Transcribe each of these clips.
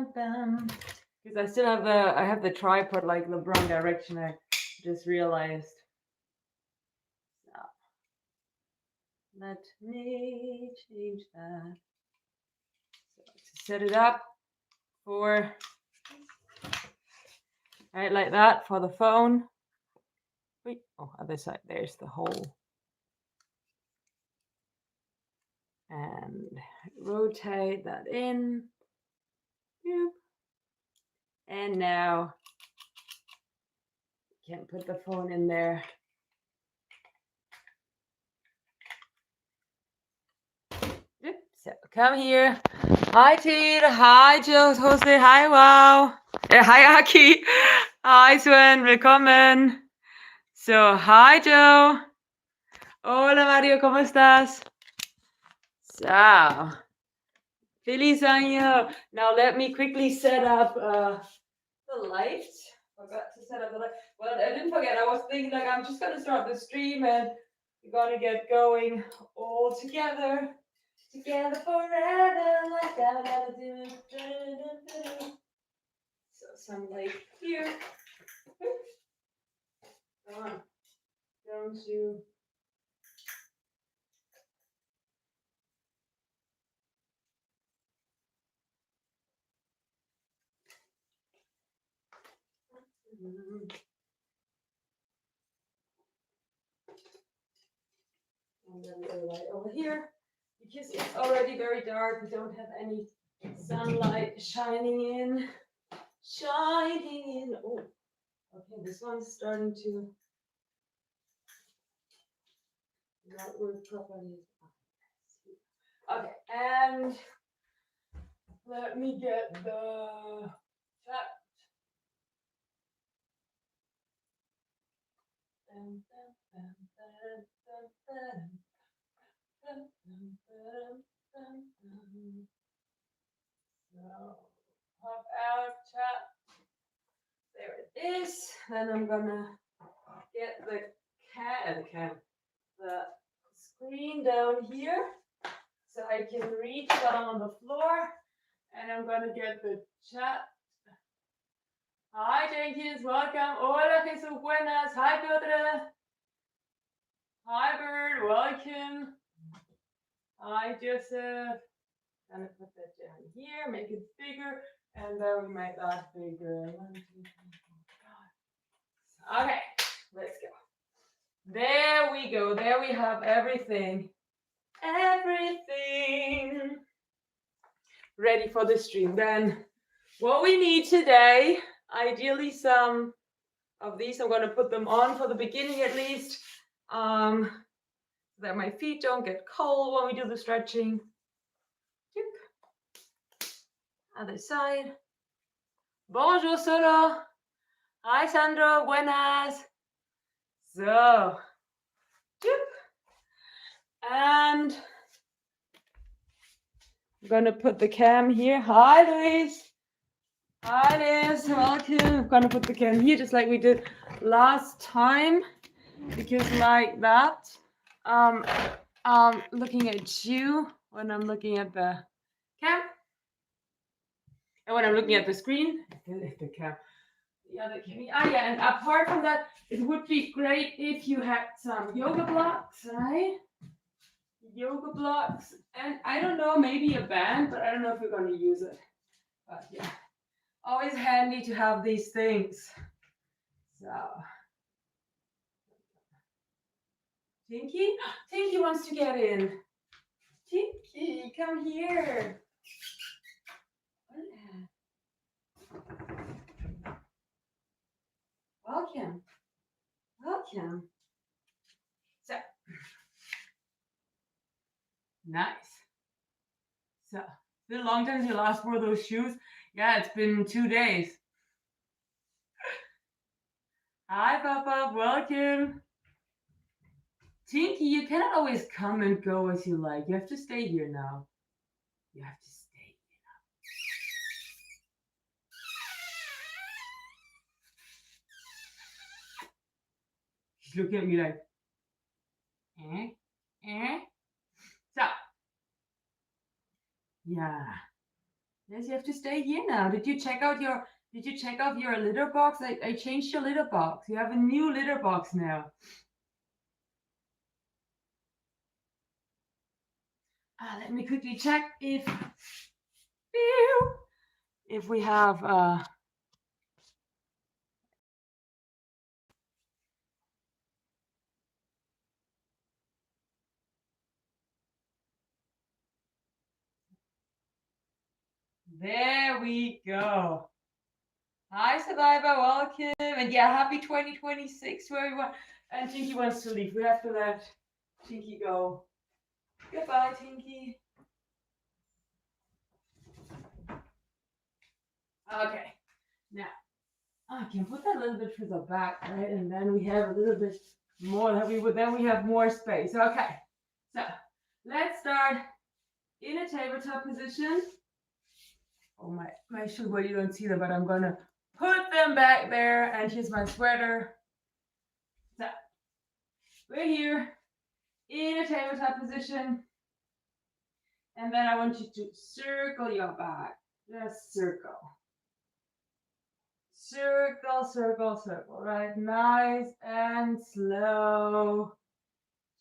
Because I still have the tripod like the wrong direction. I just realized. So let me change that. So to set it up for right like that for the phone. Wait, oh, other side. There's the hole. And rotate that in. Boop. And now you can put the phone in there. So come here. Hi Tina. Hi Jose. Hi Wow. Hi Aki. Hi Sven. Willkommen. So hi Joe. Hola Mario. ¿Cómo estás? So feliz año. Now let me quickly set up the lights. Forgot to set up the light. Well, I didn't forget. I was thinking like I'm just gonna start the stream and we're gonna get going all together. Together forever, like I'll never do. So some light here. Come on, don't you? And then the light over here, because it's already very dark. We don't have any sunlight shining in. Oh, okay, this one's starting to not work properly. Okay, and let me get the chat. So pop out chat. There it is. Then I'm gonna get the screen down here so I can reach down on the floor, and I'm gonna get the chat. Hi Jenkins, welcome. Hola Jesús, buenas. Hi Piotr. Hi Bird, welcome. Hi Joseph. Gonna put that down here, make it bigger, and then we make that bigger. 1, 2, 3, 4, 5. Okay, let's go. There we go. There we have everything. Everything ready for the stream. Then what we need today, ideally some of these, I'm going to put them on for the beginning at least, so that my feet don't get cold when we do the stretching. Other side. Bonjour Solo. Hi Sandro, buenas. So, and I'm gonna put the cam here. Hi Luis. Hi Liz, welcome. I'm gonna put the cam here just like we did last time, because like that, looking at you when I'm looking at the cam, and when I'm looking at the screen, the cam. The other cam. Yeah, and apart from that, it would be great if you had some yoga blocks, right? Yoga blocks, and I don't know, maybe a band, but I don't know if we're going to use it. But yeah, always handy to have these things. So, Tinky? Tinky wants to get in. Tinky, come here. Welcome. Welcome. So, nice. So, it's been a long time since you last wore those shoes. Yeah, it's been 2 days. Hi, Papa. Welcome. Tinky, you cannot always come and go as you like. You have to stay here now. You have to stay here now. She's looking at me like, So, yeah. Yes, you have to stay here now. Did you check out your litter box? I changed your litter box. You have a new litter box now. Let me quickly check if we have there we go. Hi, Survivor, welcome. And yeah, happy 2026 to everyone. And Tinky wants to leave. We have to let Tinky go. Goodbye, Tinky. Okay, now I can put that a little bit further back, right? And then we have a little bit more that then we have more space. Okay, so let's start in a tabletop position. Oh, my shoe, well, you don't see them, but I'm gonna put them back there. And here's my sweater. So we're here in a tabletop position. And then I want you to circle your back. Just circle. Circle, circle, circle, right? Nice and slow.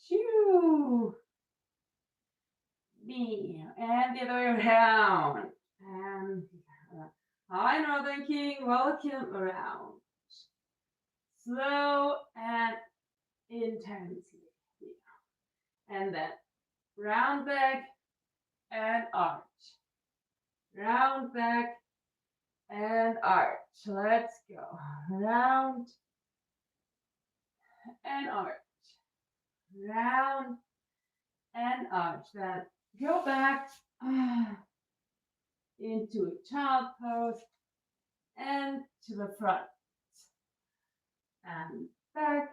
Choo. Me. And the other way around. And hi, Northern King. Welcome around. Slow and intensely. And then round back and arch. Round back and arch. Let's go. Round and arch. Round and arch. Then go back into a child pose and to the front. And back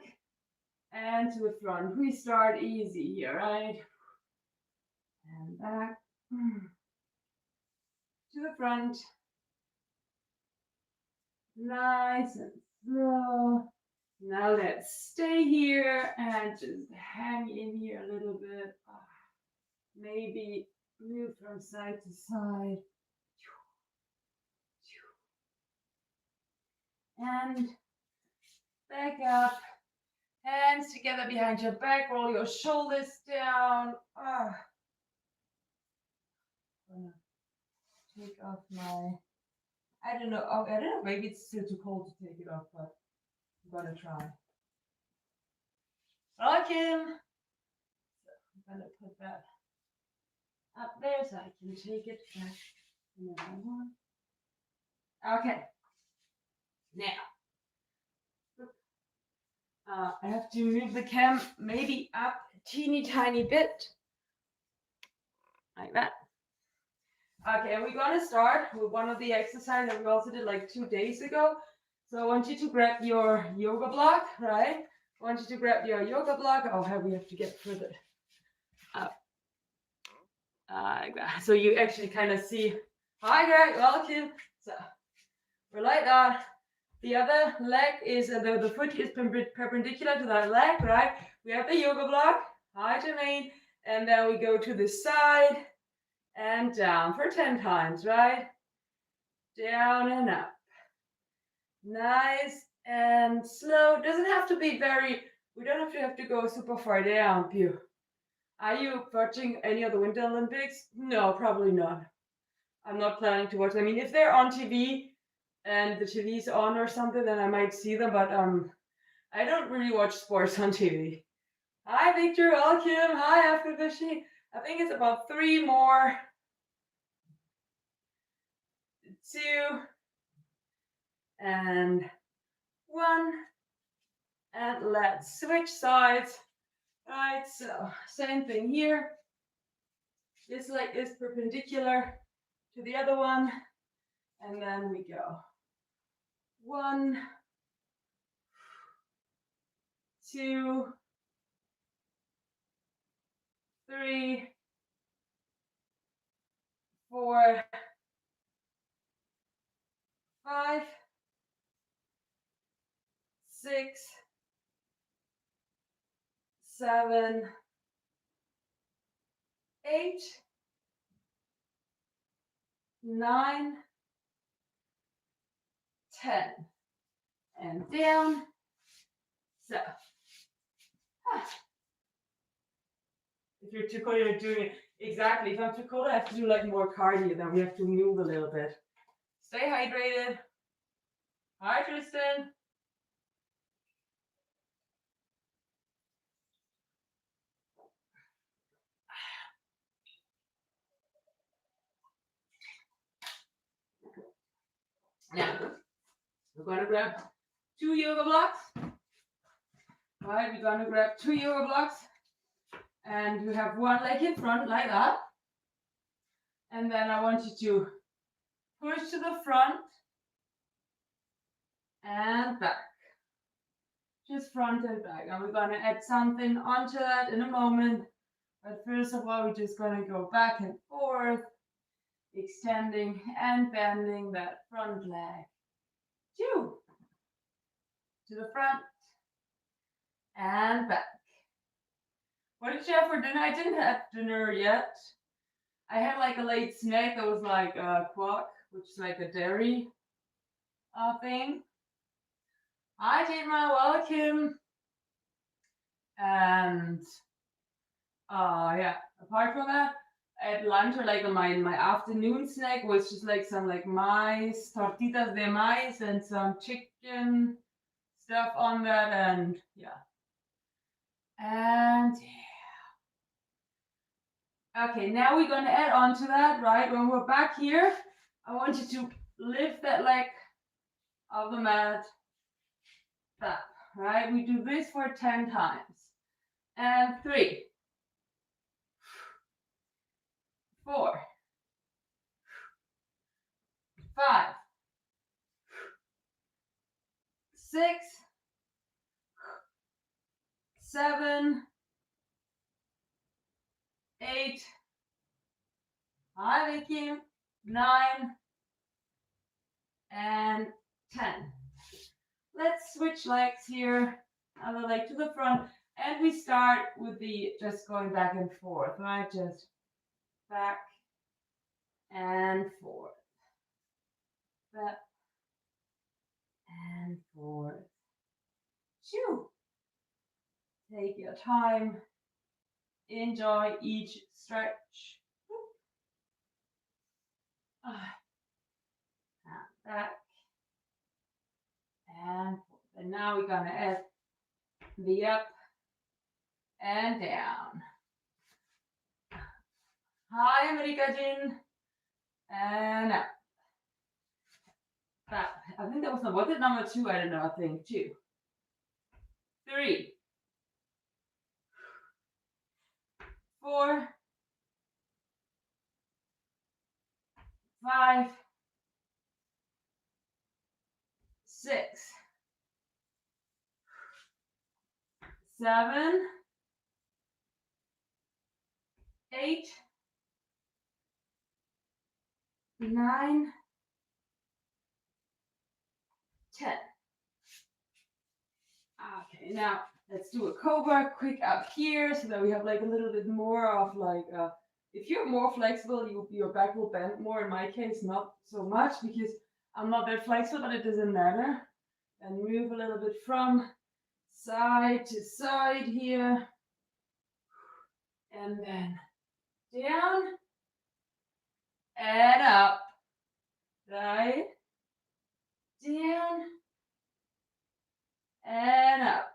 and to the front. We start easy here, right? And back to the front. Nice and slow. Now let's stay here and just hang in here a little bit. Maybe move from side to side. And back up. Hands together behind your back. Roll your shoulders down. Take off my, I don't know, maybe it's still too cold to take it off, but I'm gonna try. Welcome. So I'm gonna put that up there so I can take it back. Okay. Now, I have to move the cam maybe up a teeny tiny bit, like that. Okay, we're gonna start with one of the exercises that we also did like 2 days ago. So I want you to grab your yoga block, right? I want you to grab your yoga block. Oh, we have to get further up. Like that. So you actually kind of see, hi Greg, welcome. So we're like that. The other leg is, the foot is perpendicular to that leg, right? We have the yoga block, hi Jermaine. And then we go to the side and down for 10 times, right? Down and up. Nice and slow. Doesn't have to be we don't have to go super far down. Pew. Are you watching any of the Winter Olympics? No, probably not. I'm not planning to watch. I mean, if they're on TV and the TV's on or something, then I might see them, but I don't really watch sports on TV. Hi, Victor, welcome. Hi, After Fishy. I think it's about 3 more. 2 and 1. And let's switch sides. Right, so same thing here. This leg is perpendicular to the other one. And then we go 1, 2, 3, 4, 5, 6, 7, 8, 9, 10. And down. So. If you're too cold, you're doing it. Exactly. If I'm too cold, I have to do like more cardio. Then we have to move a little bit. Stay hydrated. Hi, Tristan. Now, we're going to grab 2 yoga blocks. Right, we're going to grab 2 yoga blocks. And you have one leg in front like that. And then I want you to push to the front and back. Just front and back. And we're going to add something onto that in a moment. But first of all, we're just going to go back and forth, extending and bending that front leg. 2. To the front and back. What did you have for dinner? I didn't have dinner yet. I had like a late snack that was like a quark, which is like a dairy thing. I did my welcome. And yeah, apart from that, at lunch or like my afternoon snack was just like some like maize, tortitas de maize and some chicken stuff on that, and yeah. And yeah. Okay, now we're gonna add on to that, right? When we're back here, I want you to lift that leg off the mat. Up, right? We do this for 10 times. And 3, 4, 5, 6, 7, 8, hi Vicky, 9, and 10. Let's switch legs here. Other leg to the front. And we start with the just going back and forth, right? Just back and forth. Back and forth. Shoo. Take your time. Enjoy each stretch. And back and forth. And now we're gonna add the up and down. Hi, America Jin. And up. Back. I think that was what did number 2? I don't know. I think 2, 3, 4, 5, 6, 7, 8, 9, 10. Okay, now let's do a Cobra quick up here so that we have like a little bit more of like, if you're more flexible, your back will bend more. In my case, not so much because I'm not that flexible, but it doesn't matter. And move a little bit from side to side here. And then down and up. Right? Down and up.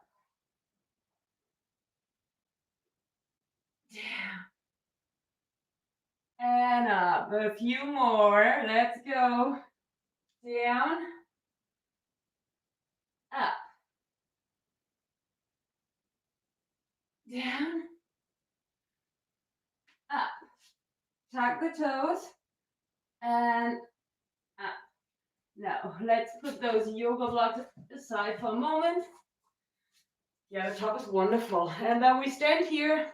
Down and up. A few more. Let's go. Down, up, down, up. Tuck the toes and up. Now let's put those yoga blocks aside for a moment. Yeah, the top is wonderful. And then we stand here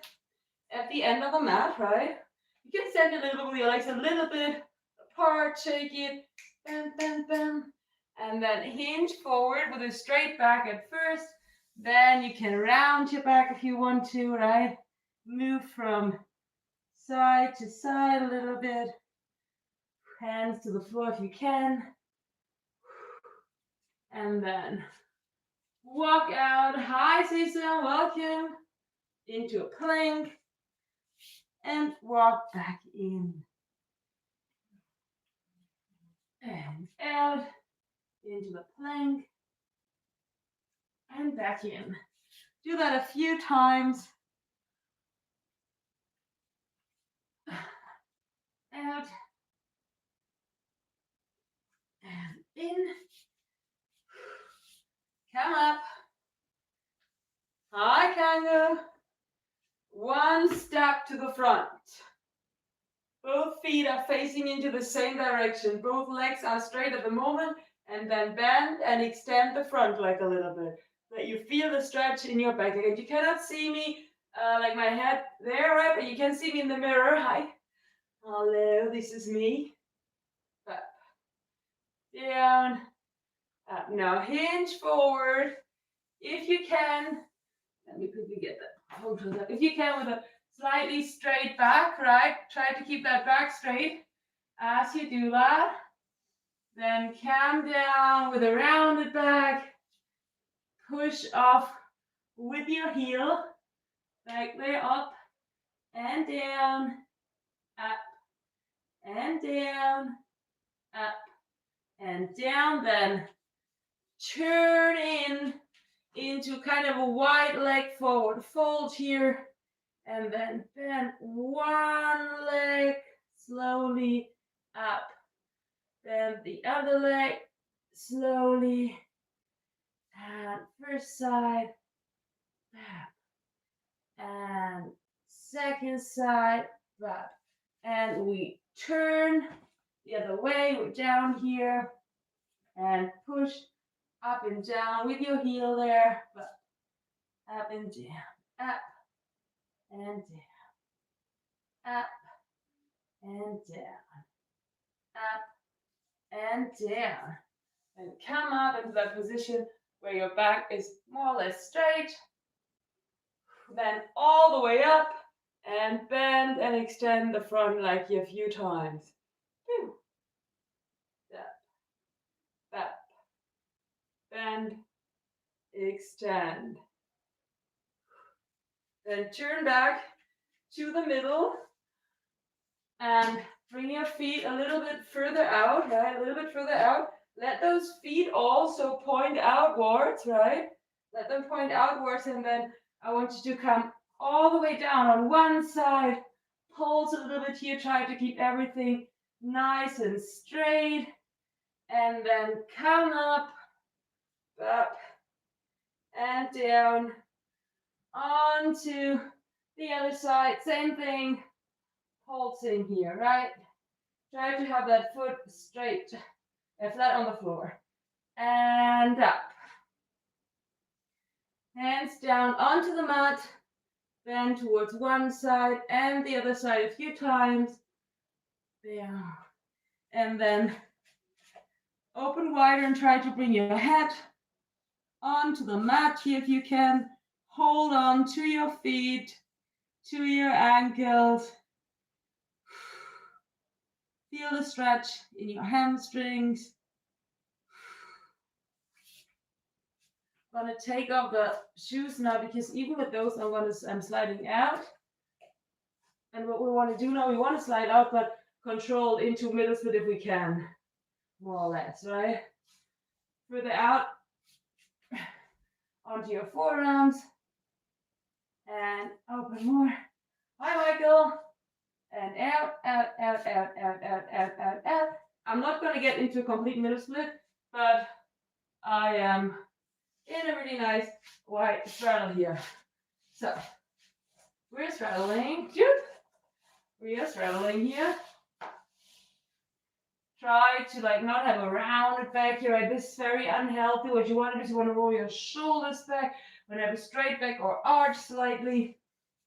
at the end of the mat, right? You can stand a little bit with your legs a little bit apart, shake it, bend, bend, bend. And then hinge forward with a straight back at first. Then you can round your back if you want to, right? Move from side to side a little bit. Hands to the floor if you can. And then walk out. Hi, Cecil. Welcome into a plank. And walk back in. And out. Into the plank. And back in. Do that a few times. Out. And in. Come up. High kangaroo. One step to the front. Both feet are facing into the same direction. Both legs are straight at the moment. And then bend and extend the front leg a little bit. Let you feel the stretch in your back. Again, you cannot see me like my head there, right? But you can see me in the mirror. Hi. Hello, this is me. Up. Down. Up. Now hinge forward. If you can, let me quickly get that photo up. If you can, with a slightly straight back, right? Try to keep that back straight. As you do that, then come down with a rounded back. Push off with your heel. Back there, up and down, up and down, up and down. Then turn into kind of a wide leg forward fold here. And then bend one leg slowly up. Bend the other leg slowly. And first side, back. And second side, back. And we turn the other way. We're down here. And push up and down with your heel there. Back. Up and down. Up. And down, up and down, up and down. And come up into that position where your back is more or less straight. Then all the way up and bend and extend the front leg here a few times. Up, up, bend, extend. Then turn back to the middle and bring your feet a little bit further out, right? A little bit further out. Let those feet also point outwards, right? Let them point outwards, and then I want you to come all the way down on one side. Pulse a little bit here. Try to keep everything nice and straight. And then come up, and down. Onto the other side, same thing, pulsing here, right? Try to have that foot straight, flat on the floor. And up. Hands down onto the mat, bend towards one side and the other side a few times. Down. And then open wider and try to bring your head onto the mat here if you can. Hold on to your feet, to your ankles. Feel the stretch in your hamstrings. I'm going to take off the shoes now because even with those, I'm sliding out. And what we want to do now, we want to slide out, but control into middle split if we can, more or less, right? Further out onto your forearms. And open more. Hi, Michael. And out, out, out, out, out, out, out, out, out. I'm not going to get into a complete middle split, but I am in a really nice wide straddle here. So, we're straddling. We are straddling here. Try to not have a rounded back here, right? This is very unhealthy. What you want to do is you want to roll your shoulders back. You want to have a straight back or arch slightly.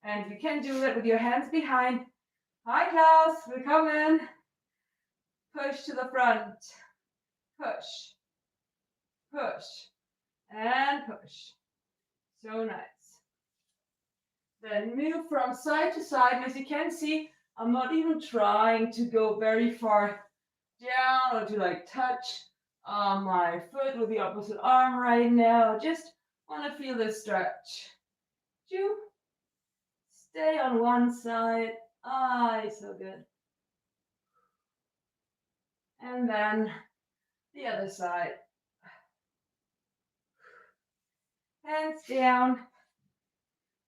And you can do that with your hands behind. Hi, Klaus. We're coming. Push to the front. Push. Push. And push. So nice. Then move from side to side. And as you can see, I'm not even trying to go very far down or to like touch my foot with the opposite arm right now. Just want to feel this stretch. Two. Stay on one side. Ah, so good. And then the other side. Hands down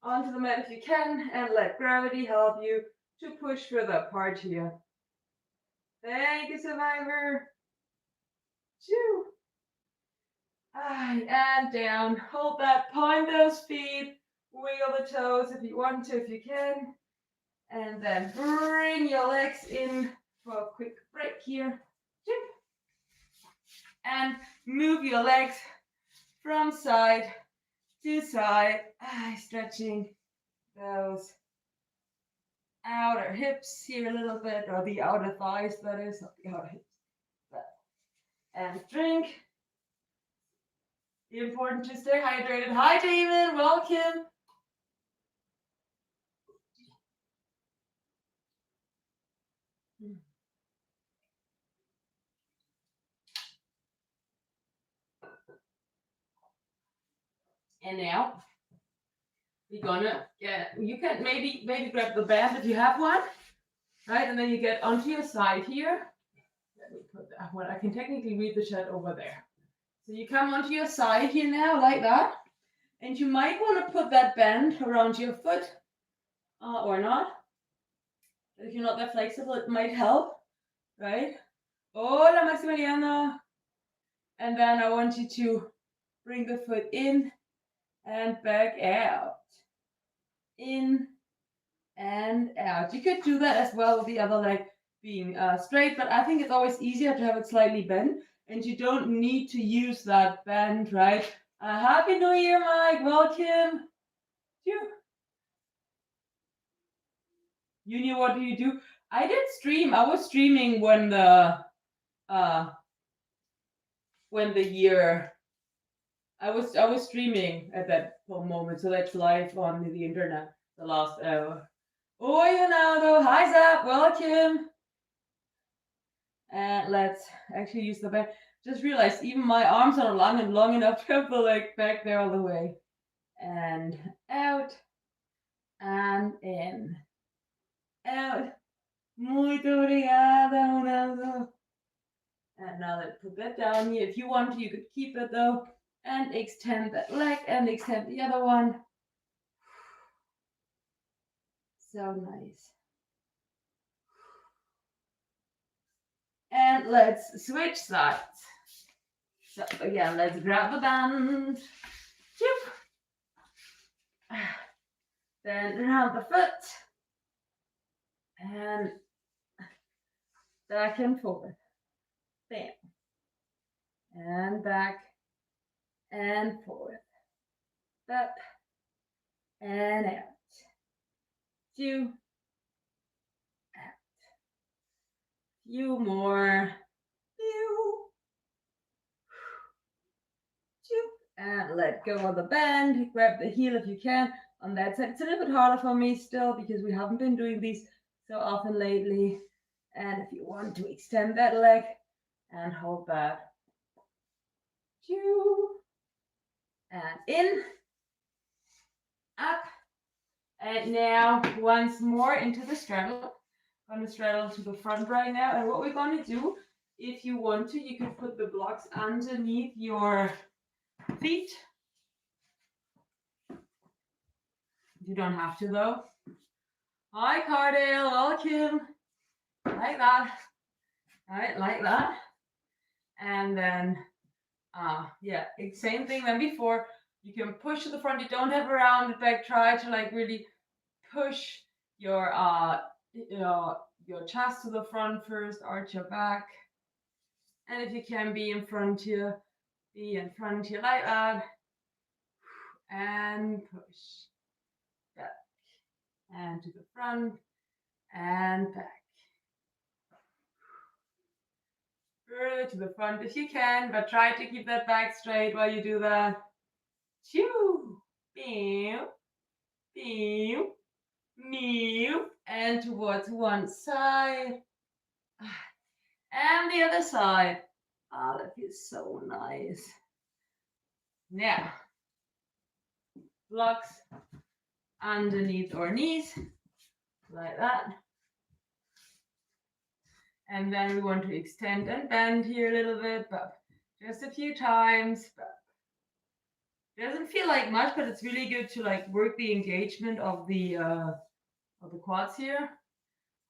onto the mat if you can, and let gravity help you to push further apart here. Thank you, survivor. Two. And down. Hold that. Point those feet. Wiggle the toes if you want to, if you can. And then bring your legs in for a quick break here. And move your legs from side to side. Stretching those outer hips here a little bit, or the outer thighs, that is, not the outer hips. And drink. Important to stay hydrated. Hi, David. Welcome. And now we're gonna get, you can maybe grab the band if you have one, right? And then you get onto your side here. Let me put that one. I can technically read the chat over there. So you come onto your side here now, like that. And you might want to put that band around your foot, or not. But if you're not that flexible, it might help, right? Hola, Maximiliano. And then I want you to bring the foot in and back out. In and out. You could do that as well with the other leg being straight, but I think it's always easier to have it slightly bent, and you don't need to use that bend, right? Happy New Year, Mike. Welcome. You knew what do you do? I did stream. I was streaming when the year. I was streaming at that moment, so that's live on the internet. The last hour. Oh, Leonardo. Hi, Zap. Welcome. And let's actually use the back. Just realized even my arms are long enough to have the leg back there all the way. And out. And in. Out. Muito obrigada, Ronaldo. And now let's put that down here. If you want to, you could keep it though. And extend that leg and extend the other one. So nice. And let's switch sides. So again, let's grab the band. Then around the foot. And back and forth. Bam. And back and forth. Up and out. Two. Out. Few more. Few. Two. And let go of the band. Grab the heel if you can on that side. It's a little bit harder for me still because we haven't been doing these so often lately. And if you want to extend that leg and hold that. Two. And in. Up. And now once more into the straddle. I'm going to straddle to the front right now. And what we're going to do, if you want to, you can put the blocks underneath your feet. You don't have to though. Hi, Cardale, welcome. Like that. All right, like that. And then, yeah, same thing than before. You can push to the front. You don't have a rounded back. Try to like really push your chest to the front first. Arch your back. And if you can be in front here, be in front here like that. And push. Back. And to the front. And back. Further to the front if you can, but try to keep that back straight while you do that. Choo. Beow. Beow. Meow. And towards one side. And the other side. Oh, that feels so nice. Now, blocks underneath our knees, like that. And then we want to extend and bend here a little bit, but just a few times. But it doesn't feel like much, but it's really good to like work the engagement of the quads here.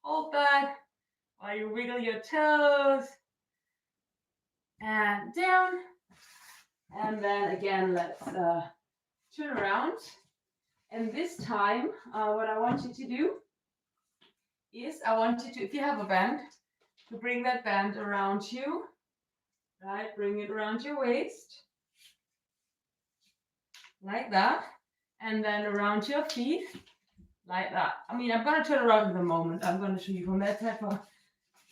Hold that while you wiggle your toes. And down. And then again, let's turn around. And this time, what I want you to do is I want you to, if you have a band, to bring that band around you, right? Bring it around your waist, like that. And then around your feet, like that. I mean, I'm going to turn around in a moment. I'm going to show you from that side.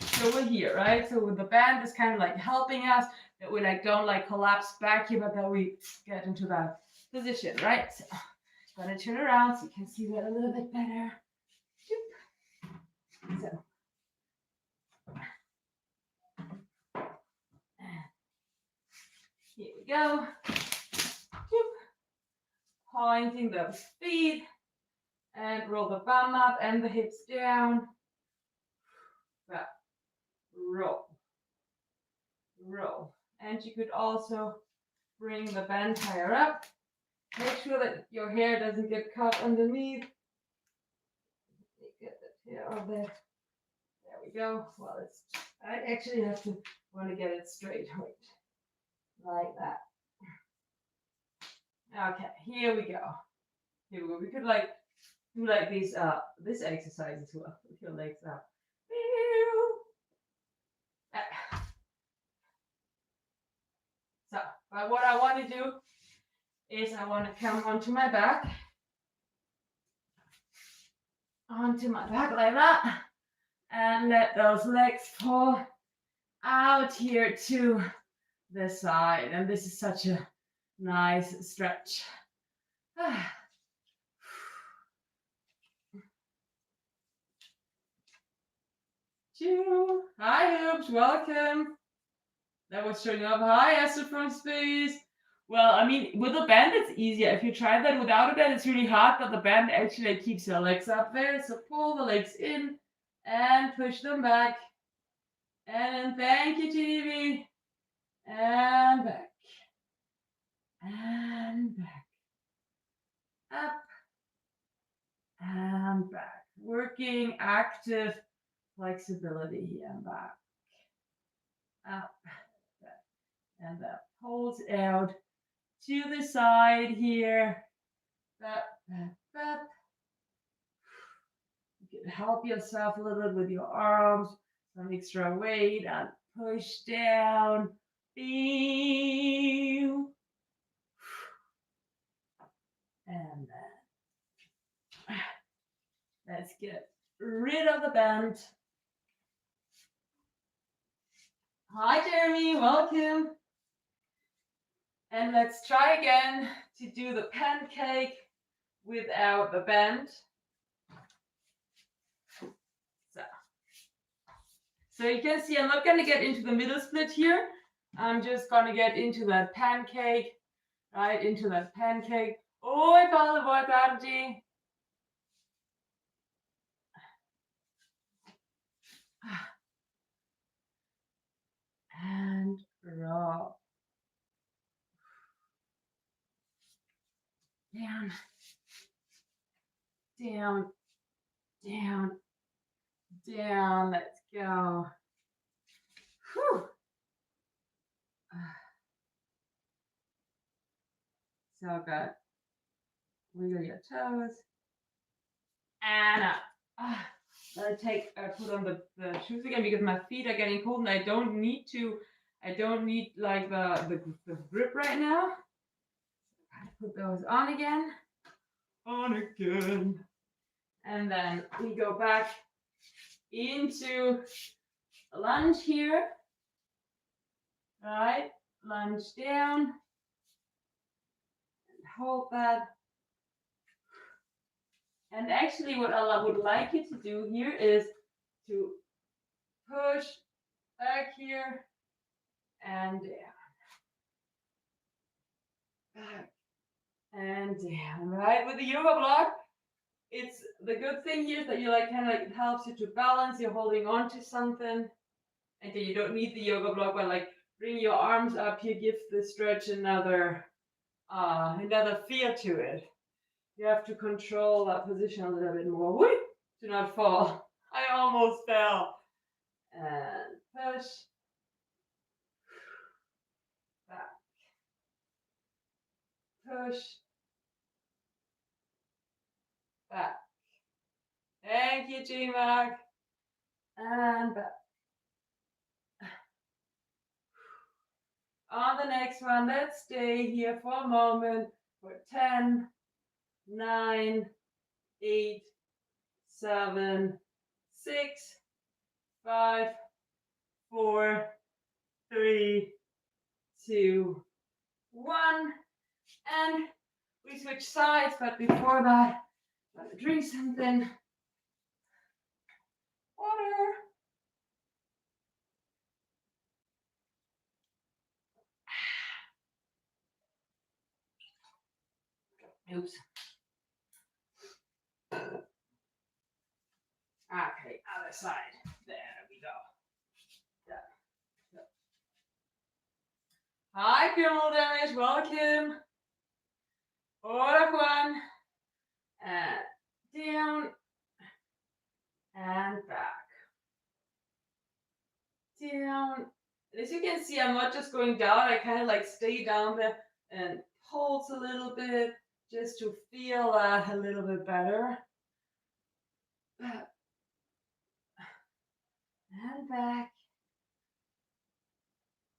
So we're here, right? So the band is kind of like helping us, that we like don't like collapse back here, but that we get into that position, right? So I'm going to turn around so you can see that a little bit better. So. Here we go. Pointing those feet and roll the bum up and the hips down. Back. Roll. Roll. And you could also bring the band higher up. Make sure that your hair doesn't get caught underneath. Get that hair out there. There we go. Well, I actually want to get it straight. Wait. Like that. Okay, here we go. Here we go. We could like do like these this exercise as well with your legs up. So, but what I want to do is I want to come onto my back like that, and let those legs fall out here to the side. And this is such a nice stretch. Hi, hoops, welcome. That was showing up. Hi, Esther from space. Well, I mean, with a band, it's easier. If you try that without a band, it's really hard, but the band actually keeps your legs up there. So pull the legs in and push them back. And thank you, TV. And back. And back. Up. And back. Working active flexibility here and back. Up. Back. And that pulls out to the side here. Up, up, up. You can help yourself a little bit with your arms, some extra weight, and push down. And then let's get rid of the band. Hi, Jeremy, welcome. And let's try again to do the pancake without the band. So you can see I'm not going to get into the middle split here. I'm just going to get into that pancake, right? Into that pancake. Oi, Paolo, boa tarde. And roll. Down. Down. Down. Down. Let's go. Whew. So good. Wiggle your toes. And up. I put on the shoes again because my feet are getting cold and I don't need like the grip right now. Put those on again. And then we go back into a lunge here. Right? Lunge down. And hold that. And actually what I would like you to do here is to push back here, and down. Back and down, right? With the yoga block, it's the good thing here is that you like kind of like it helps you to balance. You're holding on to something, and then you don't need the yoga block, but like bring your arms up here, give the stretch another feel to it. You have to control that position a little bit more. Whee! Do not fall. I almost fell. And push. Back. Push. Back. Thank you, G-Mac. And back. On the next one, let's stay here for a moment for 10, 9, 8, 7, 6, 5, 4, 3, 2, 1. And we switch sides, but before that, I'm gonna drink something. Water. Oops. Okay, other side. There we go. Yeah. Hi, Cooldown. Welcome. Hola, Juan. And down. And back. Down. As you can see, I'm not just going down. I kind of like stay down there and pulse a little bit just to feel that a little bit better. And back.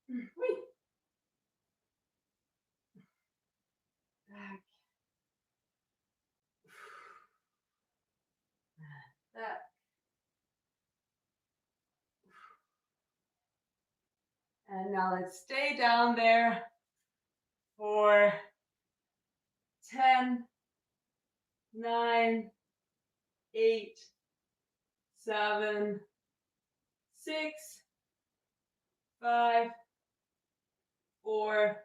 Wait. Back. Back. And now let's stay down there for 10, 9, 8, 7, 6, 5, 4,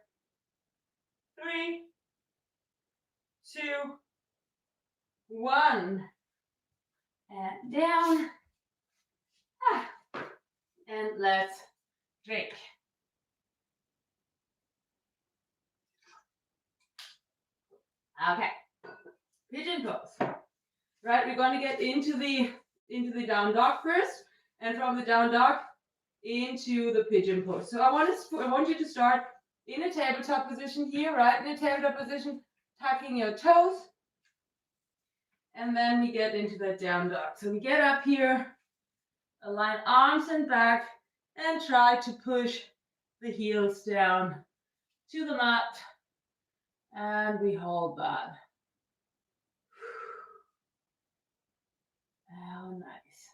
3, 2, 1. And down. And let's drink. Okay. Pigeon pose. Right, we're going to get into the down dog first, and from the down dog into the pigeon pose. So I want you to start in a tabletop position here, right? In a tabletop position, tucking your toes, and then we get into that down dog. So we get up here, align arms and back, and try to push the heels down to the mat, and we hold that. Oh, nice.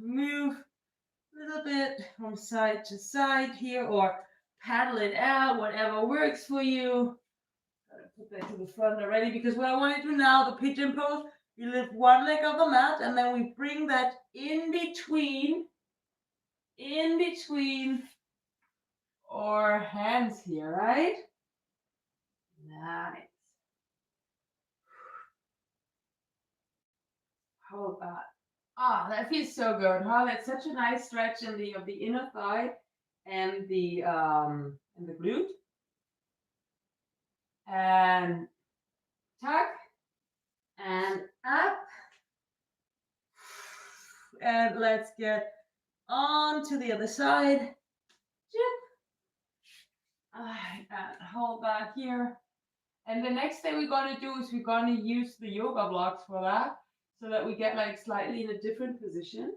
Move a little bit from side to side here, or paddle it out, whatever works for you. Gotta put that to the front already, because what I want to do now, the pigeon pose, we lift one leg off the mat, and then we bring that in between our hands here, right? Nice. Hold that. That feels so good, huh? That's such a nice stretch in the inner thigh and the glute. And tuck and up. And let's get on to the other side. And hold that here. And the next thing we're going to do is we're going to use the yoga blocks for that, so that we get like slightly in a different position.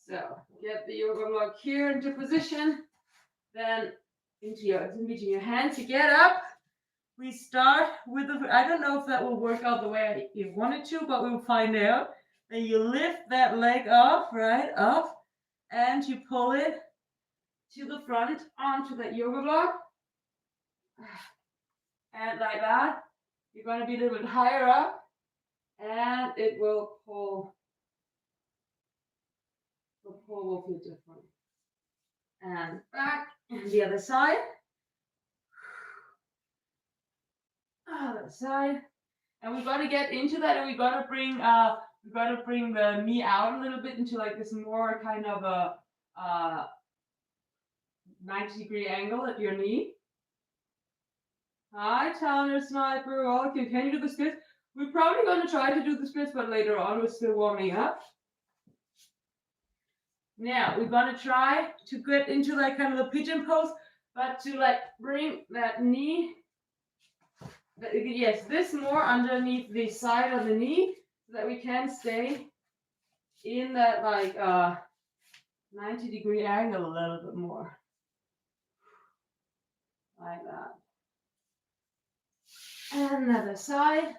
So get the yoga block here into position, then in between your hands. You get up. We start with I don't know if that will work out the way you wanted to, but we'll find out. Then you lift that leg up, right, up, and you pull it to the front onto that yoga block. And like that, you're going to be a little bit higher up, and it will pull. The pull will feel different. And back, and the other side. Other side. And we're gonna get into that, and we're gonna bring the knee out a little bit into like this more kind of a 90-degree angle at your knee. Hi, Tyler Sniper. Okay, can you do the splits? We're probably gonna try to do the splits, but later on we're still warming up. Now we're gonna try to get into like kind of the pigeon pose, but to like bring that knee. Yes, this more underneath the side of the knee so that we can stay in that like 90-degree angle a little bit more. Like that. And another side.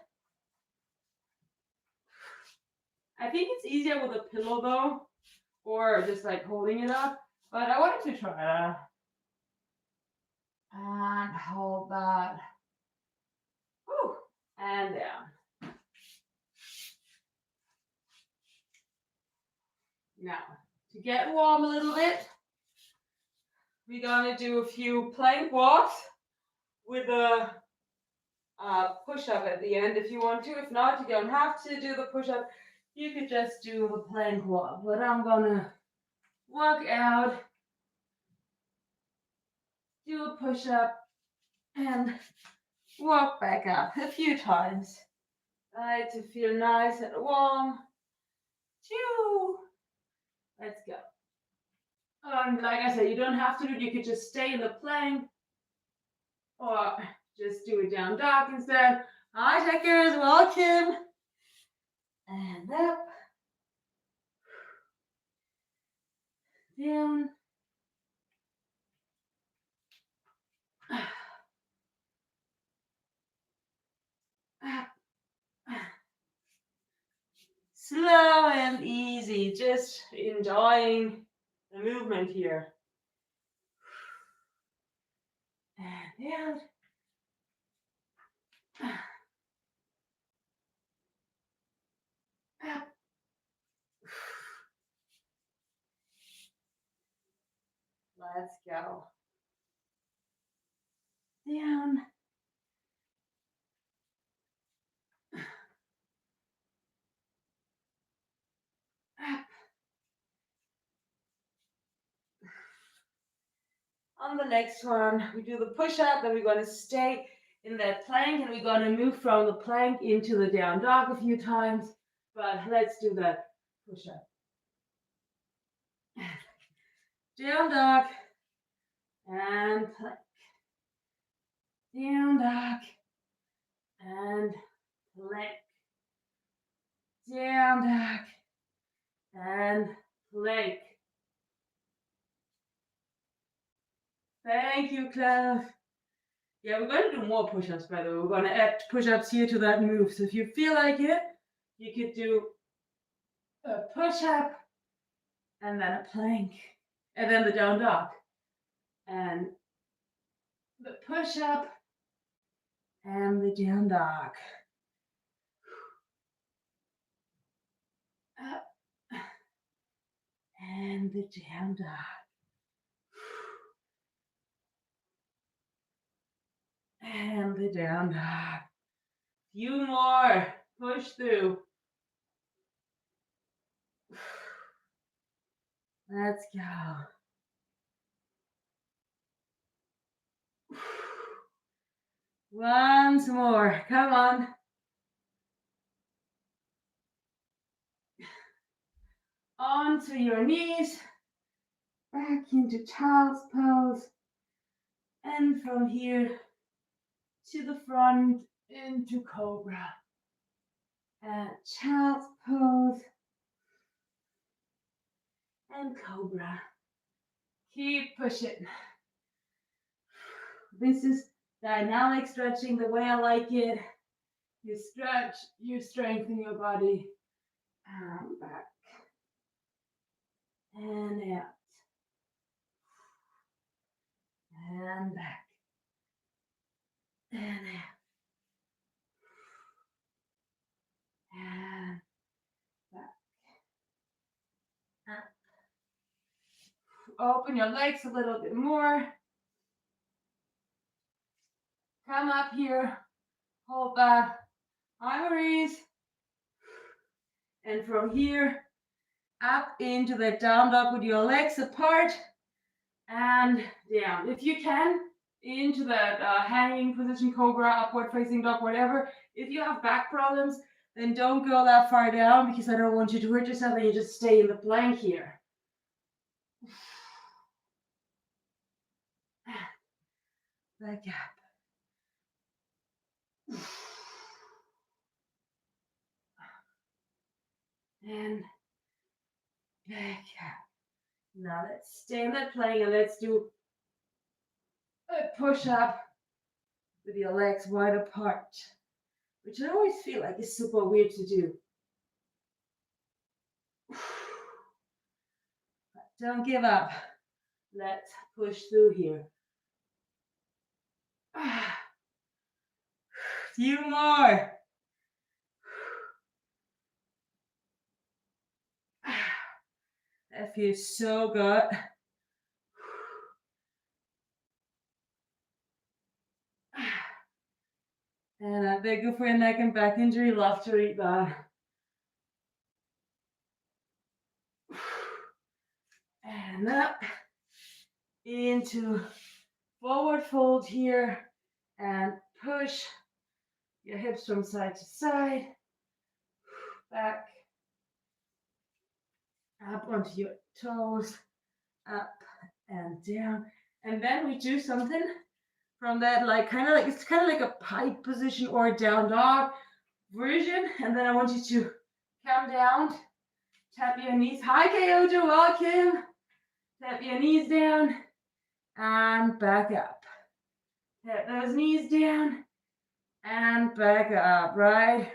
I think it's easier with a pillow though, or just like holding it up, but I wanted to try that. And hold that. Whew. And down. Now, to get warm a little bit, we're gonna do a few plank walks with a push-up at the end if you want to. If not, you don't have to do the push-up. You could just do the plank walk. But I'm gonna walk out, do a push-up, and walk back up a few times. Right, to feel nice and warm. Choo! Let's go. Like I said, you don't have to do it. You could just stay in the plank, or just do it down dog instead. Hi, checkers, welcome. And up. Down. Up. Slow and easy, just enjoying the movement here. And down. Up. Let's go. Down. Up. On the next one, we do the push-up, then we're going to stay in that plank, and we're going to move from the plank into the down dog a few times. But let's do that push-up. Down dog. And plank. Down dog. And plank. Down dog. And plank. Thank you, Clive. Yeah, we're going to do more push-ups, by the way. We're going to add push-ups here to that move. So if you feel like it, you could do a push-up and then a plank and then the down dog and the push-up and the down dog. Up and the down dog. And the down dog. Few more. Push through. Let's go. Once more. Come on. Onto your knees. Back into child's pose. And from here to the front into Cobra. And child's pose. And Cobra. Keep pushing. This is dynamic stretching the way I like it. You stretch, you strengthen your body. And back. And out. And back. And out. open your legs a little bit more. Come up here, hold that, memories. And from here, up into the down dog with your legs apart and down. If you can, into that hanging position, Cobra, upward facing dog, whatever. If you have back problems, then don't go that far down because I don't want you to hurt yourself and you just stay in the plank here. Back up. And back up. Now let's stay in that plank and let's do a push-up with your legs wide apart, which I always feel like is super weird to do. But don't give up. Let's push through here. Few more. That feels so good. And I beg you for your neck and back injury, love to read that. And up into forward fold here and push your hips from side to side, back, up onto your toes, up and down. And then we do something from that, like it's kind of like a pike position or a down dog version. And then I want you to come down, tap your knees. Hi, Kyoto, welcome. Tap your knees down and back up. Tap those knees down and back up, right?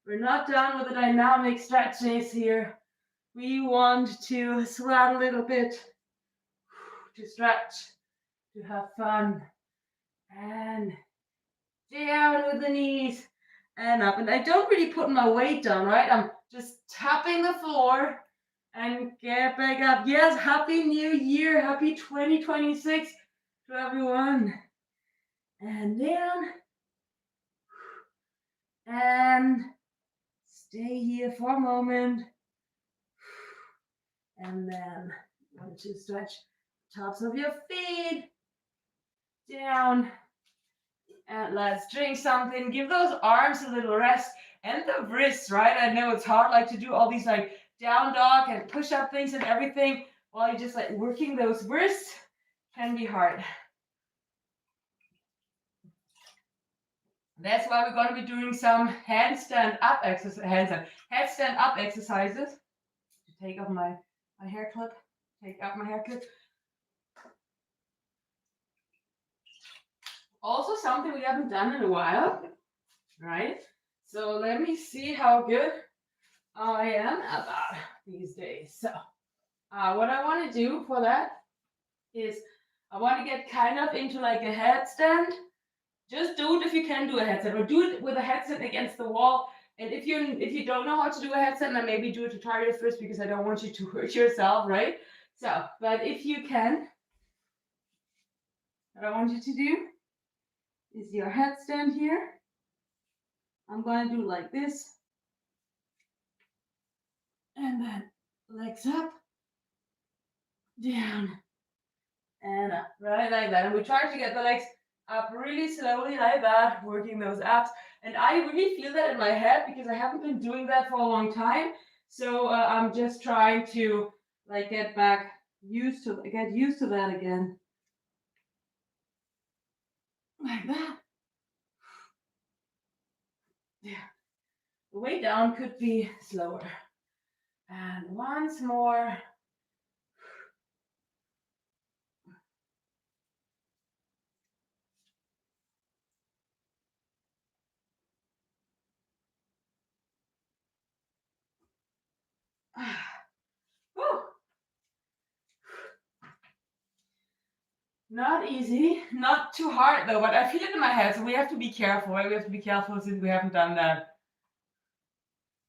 We're not done with the dynamic stretches here. We want to sweat a little bit, to stretch, to have fun. And down with the knees and up. And I don't really put my weight down, right? I'm just tapping the floor and get back up. Yes, happy new year. Happy 2026 to everyone. And down. And stay here for a moment. And then want to stretch tops of your feet down. And let's drink something. Give those arms a little rest and the wrists, right? I know it's hard like to do all these like down dog and push up things and everything while you're just like working those wrists can be hard. That's why we're going to be doing some headstand up exercises. To take off my hair clip. Take out my hair clip. Also something we haven't done in a while, right? So let me see how good I am at that these days. So what I want to do for that is I want to get kind of into like a headstand. Just do it if you can do a headstand, or do it with a headstand against the wall. And if you don't know how to do a headstand, then maybe do a tutorial first because I don't want you to hurt yourself, right? So, but if you can, what I want you to do is your headstand here. I'm going to do like this. And then legs up, down, and up, right? Like that. And we try to get the legs up really slowly like that, working those abs. And I really feel that in my head because I haven't been doing that for a long time. So I'm just trying to like get used to that again. Like that. Yeah. The way down could be slower. And once more. Not easy, not too hard though, but I feel it in my head, so we have to be careful, right? We have to be careful since we haven't done that.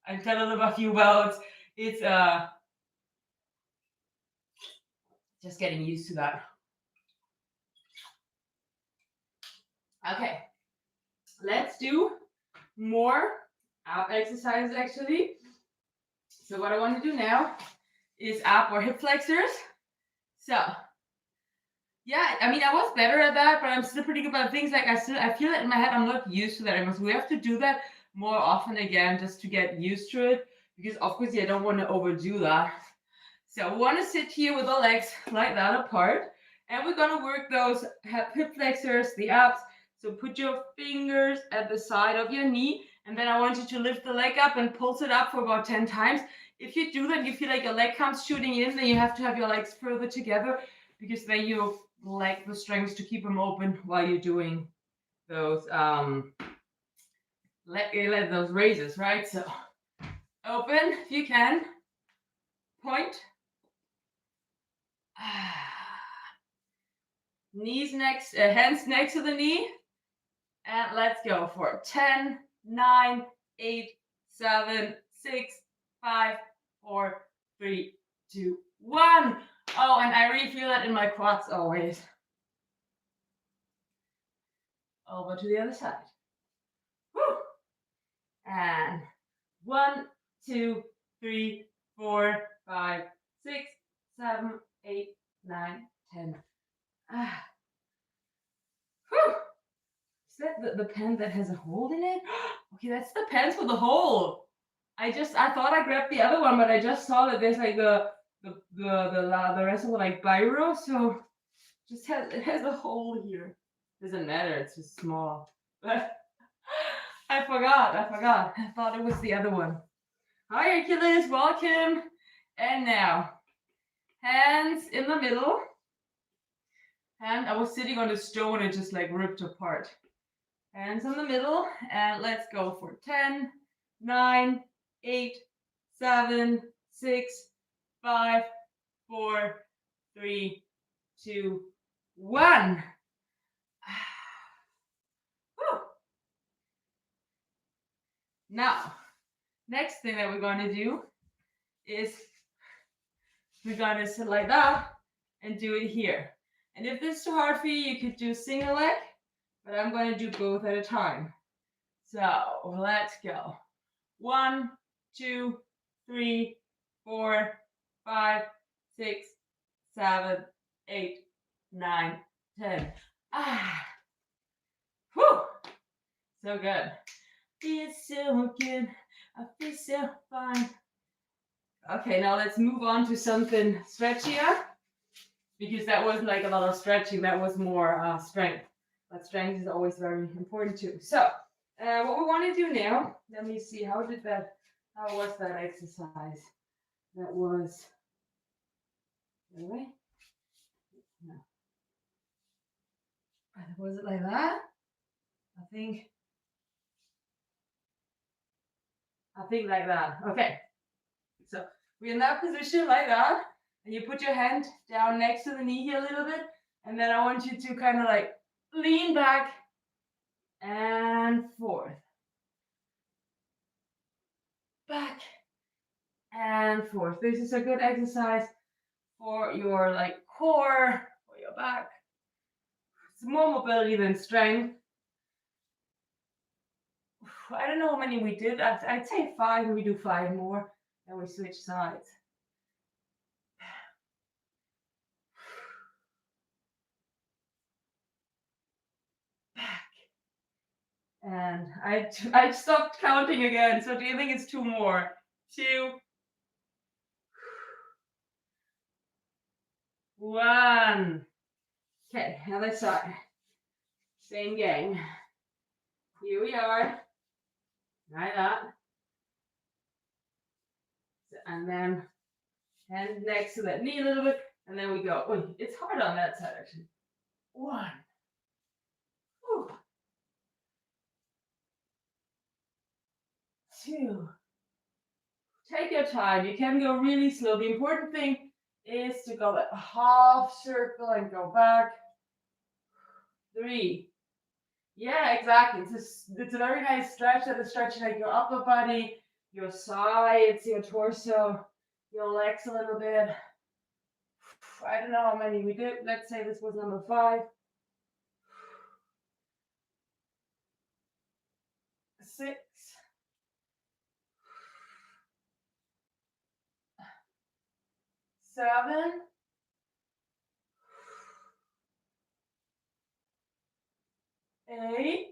I tell a little about you, well, it's Just getting used to that. Okay, let's do more ab exercises actually. So what I want to do now is ab or hip flexors. So yeah, I mean, I was better at that, but I'm still pretty good about things like I feel it in my head. I'm not used to that anymore. So we have to do that more often again just to get used to it, because of course I don't want to overdo that. So we want to sit here with the legs like that apart, and we're gonna work those hip flexors, the abs. So put your fingers at the side of your knee, and then I want you to lift the leg up and pulse it up for about 10 times. If you do that, you feel like your leg comes shooting in, then you have to have your legs further together, because then you lack the strength to keep them open while you're doing those those raises, right? So open if you can. Point. Knees next, hands next to the knee, and let's go for 10, 9, 8, 7, 6, 5, 4, 3, 2, 1. Oh, and I really feel that in my quads always. Over to the other side. Woo. And 1, 2, 3, 4, 5, 6, 7, 8, 9, 10. Whew. Is that the pen that has a hole in it? Okay, that's the pens with the hole. I thought I grabbed the other one, but I just saw that there's like the rest of the like biro, so it has a hole here. Doesn't matter, it's just small. But I forgot. I thought it was the other one. Hi Hercules, welcome. And now, hands in the middle. And I was sitting on a stone and just like ripped apart. Hands in the middle, and let's go for 10, 9, 8, 7, 6, 5, 4, 3, 2, 1. Now, next thing that we're going to do is we're going to sit like that and do it here. And if this is too hard for you, you could do single leg, but I'm going to do both at a time. So let's go. 1, 2, 3, 4, 5, 6, 7, 8, 9, 10. Whew. So good. Feels so good. I feel so fine. Okay, now let's move on to something stretchier, because that wasn't like a lot of stretching. That was more strength. But strength is always very important too. So what we want to do now, let me see, how was that exercise? That was, anyway, no. Was it like that? I think like that. Okay. So we're in that position like that. And you put your hand down next to the knee here a little bit. And then I want you to kind of like lean back and forth. Back and forth. This is a good exercise for your like core, for your back. It's more mobility than strength. I don't know how many we did. I'd say 5, and we do 5 more. Then we switch sides. Back. And I stopped counting again. So do you think it's 2 more? 2. 1. Okay, other side. Same game. Here we are. Like that. And then hand next to that knee a little bit. And then we go. Oh, it's hard on that side actually. 1. Whew. 2. Take your time. You can go really slow. The important thing is to go that half circle and go back. 3. Yeah, exactly. It's a very nice stretch. That is stretching like your upper body, your sides, your torso, your legs a little bit. I don't know how many we did. Let's say this was number 5. 6. 7. 8.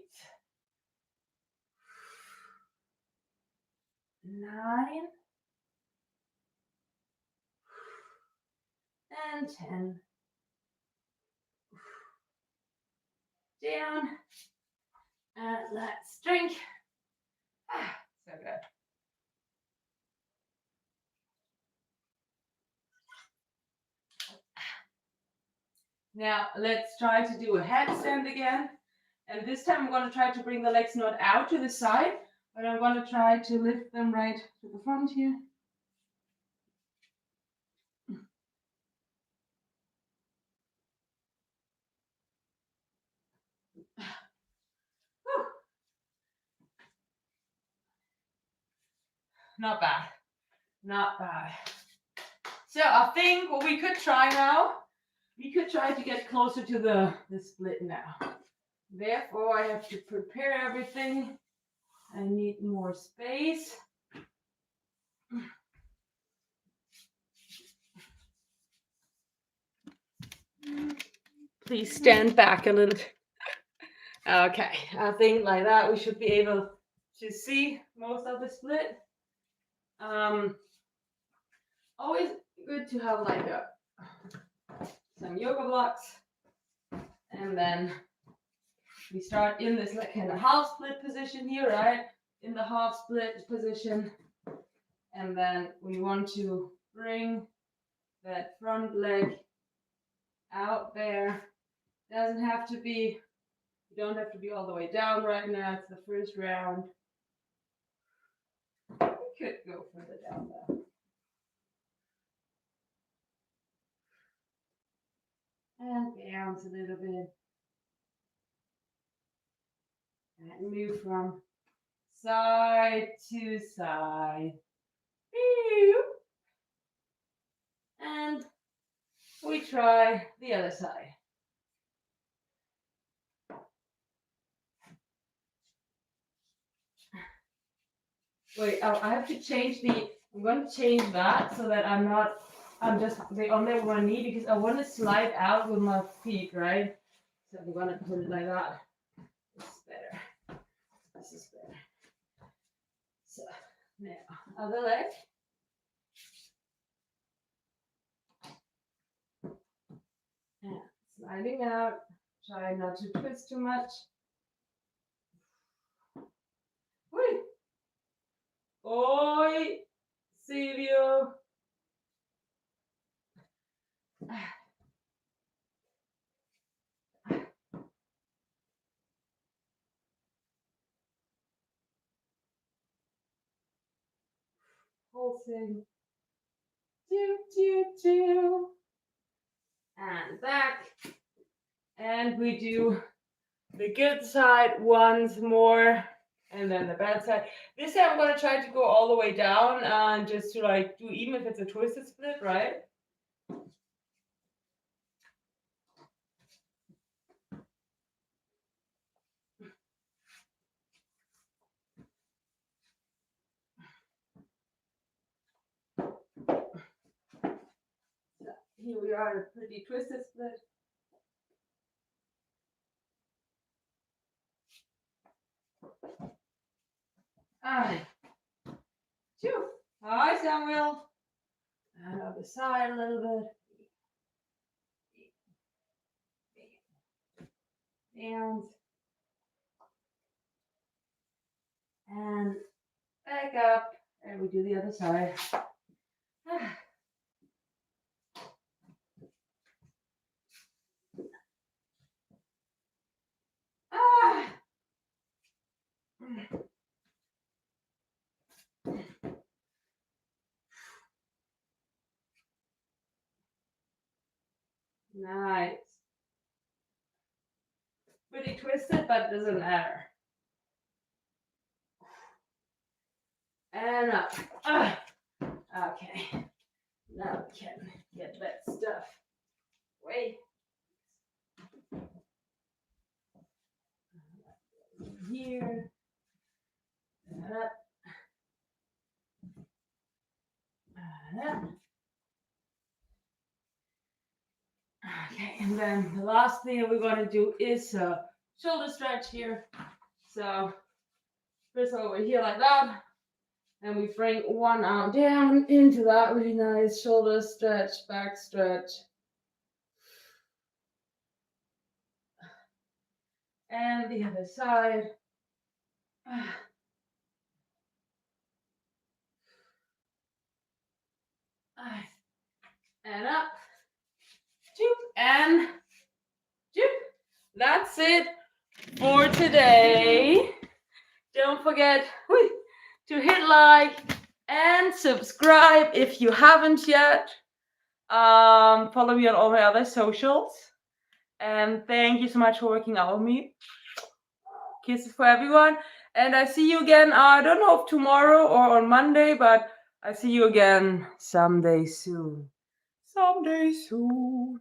9. And 10. Down. And let's drink. So good. Now let's try to do a headstand again. And this time I'm going to try to bring the legs not out to the side, but I'm going to try to lift them right to the front here. Not bad. Not bad. So I think what we could try now, we could try to get closer to the split now. Therefore, I have to prepare everything. I need more space. Please stand back a little bit. Okay, I think like that we should be able to see most of the split. Always good to have like some yoga blocks, and then we start in this like kind of half split position here, right? In the half split position, and then we want to bring that front leg out there. Doesn't have to be, you don't have to be all the way down right now. It's the first round. We could go further down though. And bounce a little bit. And move from side to side. And we try the other side. Wait, oh, I have to change I'm going to change that so that I'm just on there with my knee because I want to slide out with my feet, right? So I'm going to put it like that. This is better. This is better. So now, other leg. And sliding out. Try not to twist too much. Wait. Oi, Silvio. Pulsing. Do. And back. And we do the good side once more. And then the bad side. This time I'm going to try to go all the way down and just to like do, even if it's a twisted split, right? Here we are, a pretty twisted split. Phew. Hi, Samuel. And other side a little bit. And back up. And we do the other side. Nice. Pretty twisted, but it doesn't matter. And up. Okay. Now we can get that stuff away. Here. And up. And up. Okay, and then the last thing we're going to do is a shoulder stretch here. So first over here like that. And we bring one arm down into that really nice shoulder stretch, back stretch. And the other side. And up. And that's it for today. Don't forget to hit like and subscribe if you haven't yet. Follow me on all my other socials. And thank you so much for working out with me. Kisses for everyone. And I see you again, I don't know if tomorrow or on Monday, but I see you again someday soon. Someday soon.